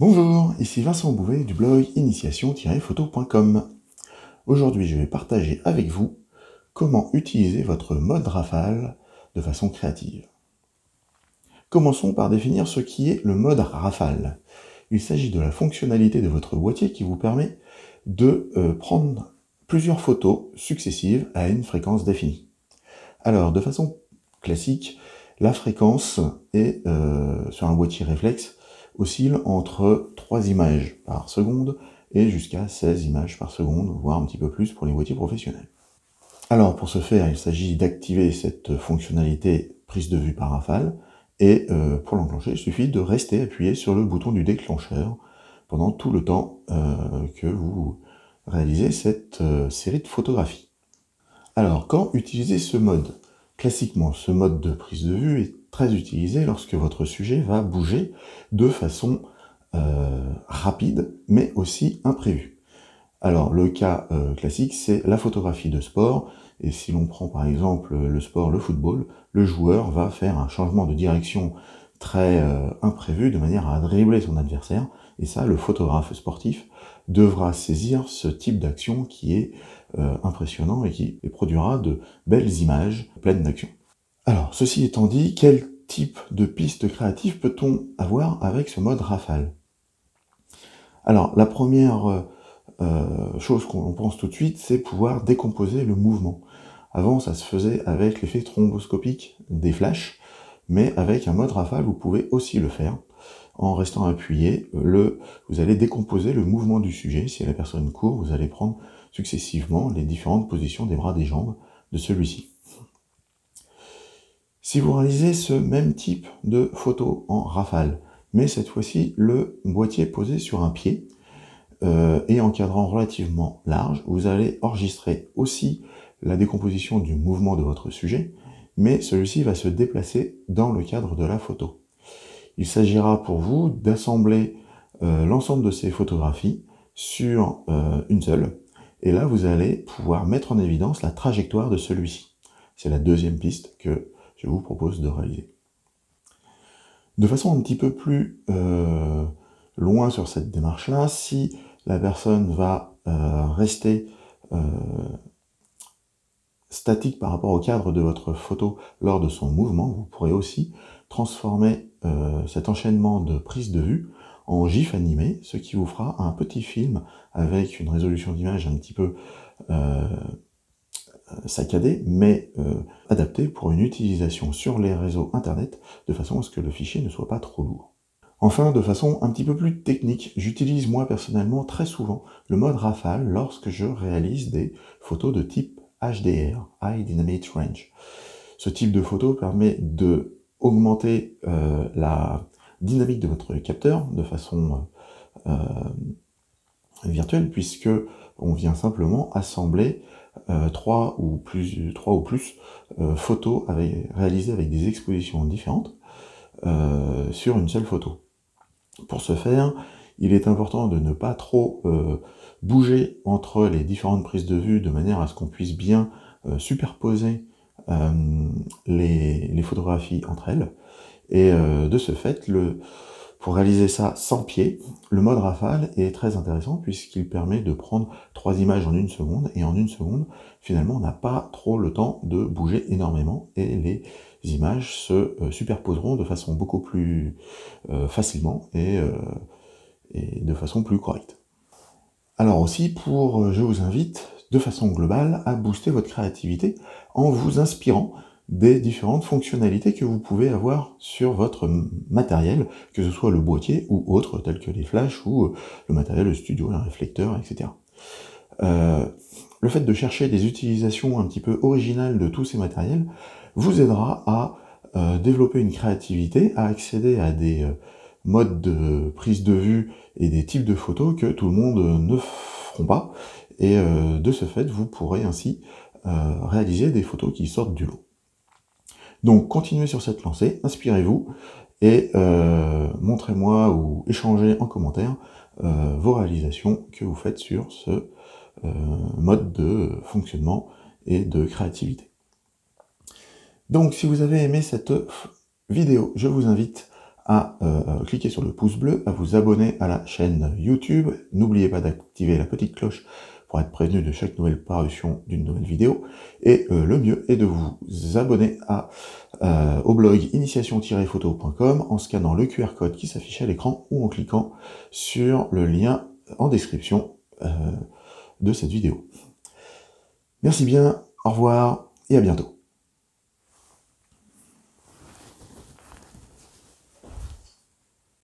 Bonjour, ici Vincent Bouvet du blog initiation-photo.com. Aujourd'hui, je vais partager avec vous comment utiliser votre mode rafale de façon créative. Commençons par définir ce qui est le mode rafale. Il s'agit de la fonctionnalité de votre boîtier qui vous permet de prendre plusieurs photos successives à une fréquence définie. Alors, de façon classique, la fréquence est, sur un boîtier réflexe, oscille entre 3 images par seconde et jusqu'à 16 images par seconde, voire un petit peu plus pour les boîtiers professionnels. Alors pour ce faire, il s'agit d'activer cette fonctionnalité prise de vue par rafale, et pour l'enclencher, il suffit de rester appuyé sur le bouton du déclencheur pendant tout le temps que vous réalisez cette série de photographies. Alors, quand utiliser ce mode? Classiquement, ce mode de prise de vue est très utilisé lorsque votre sujet va bouger de façon rapide, mais aussi imprévue. Alors, le cas classique, c'est la photographie de sport, et si l'on prend par exemple le sport, le football, le joueur va faire un changement de direction très imprévu, de manière à dribbler son adversaire, et ça, le photographe sportif devra saisir ce type d'action qui est impressionnant et qui produira de belles images pleines d'action. Alors, ceci étant dit, quel type de piste créative peut-on avoir avec ce mode rafale? Alors, la première chose qu'on pense tout de suite, c'est pouvoir décomposer le mouvement. Avant, ça se faisait avec l'effet thromboscopique des flashs, mais avec un mode rafale, vous pouvez aussi le faire. En restant appuyé, vous allez décomposer le mouvement du sujet. Si la personne court, vous allez prendre successivement les différentes positions des bras, des jambes de celui-ci. Si vous réalisez ce même type de photo en rafale, mais cette fois-ci le boîtier posé sur un pied et en cadrant relativement large, vous allez enregistrer aussi la décomposition du mouvement de votre sujet, mais celui-ci va se déplacer dans le cadre de la photo. Il s'agira pour vous d'assembler l'ensemble de ces photographies sur une seule, et là vous allez pouvoir mettre en évidence la trajectoire de celui-ci. C'est la deuxième piste que je vous propose de réaliser. De façon un petit peu plus loin sur cette démarche-là, si la personne va rester statique par rapport au cadre de votre photo lors de son mouvement, vous pourrez aussi transformer cet enchaînement de prise de vue en GIF animé, ce qui vous fera un petit film avec une résolution d'image un petit peu saccadée, mais adapté pour une utilisation sur les réseaux internet, de façon à ce que le fichier ne soit pas trop lourd. Enfin, de façon un petit peu plus technique, j'utilise moi personnellement très souvent le mode rafale lorsque je réalise des photos de type HDR, High Dynamic Range. Ce type de photo permet de augmenter la dynamique de votre capteur de façon virtuelle, puisque on vient simplement assembler 3 ou plus photos réalisées avec des expositions différentes sur une seule photo. Pour ce faire, il est important de ne pas trop bouger entre les différentes prises de vue de manière à ce qu'on puisse bien superposer les photographies entre elles. Et de ce fait, pour réaliser ça sans pied, le mode rafale est très intéressant puisqu'il permet de prendre 3 images en 1 seconde, et en 1 seconde, finalement, on n'a pas trop le temps de bouger énormément, et les images se superposeront de façon beaucoup plus facilement et de façon plus correcte. Alors aussi, je vous invite de façon globale à booster votre créativité en vous inspirant des différentes fonctionnalités que vous pouvez avoir sur votre matériel, que ce soit le boîtier ou autre, tels que les flashs ou le matériel de studio, les réflecteurs, etc. Le fait de chercher des utilisations un petit peu originales de tous ces matériels vous aidera à développer une créativité, à accéder à des modes de prise de vue et des types de photos que tout le monde ne feront pas, et de ce fait, vous pourrez ainsi réaliser des photos qui sortent du lot. Donc, continuez sur cette lancée, inspirez-vous, et montrez-moi ou échangez en commentaire vos réalisations que vous faites sur ce mode de fonctionnement et de créativité. Donc, si vous avez aimé cette vidéo, je vous invite à cliquer sur le pouce bleu, à vous abonner à la chaîne YouTube. N'oubliez pas d'activer la petite cloche pour être prévenu de chaque nouvelle parution d'une nouvelle vidéo. Et le mieux est de vous abonner au blog initiation-photo.com en scannant le QR code qui s'affiche à l'écran ou en cliquant sur le lien en description de cette vidéo. Merci bien, au revoir et à bientôt.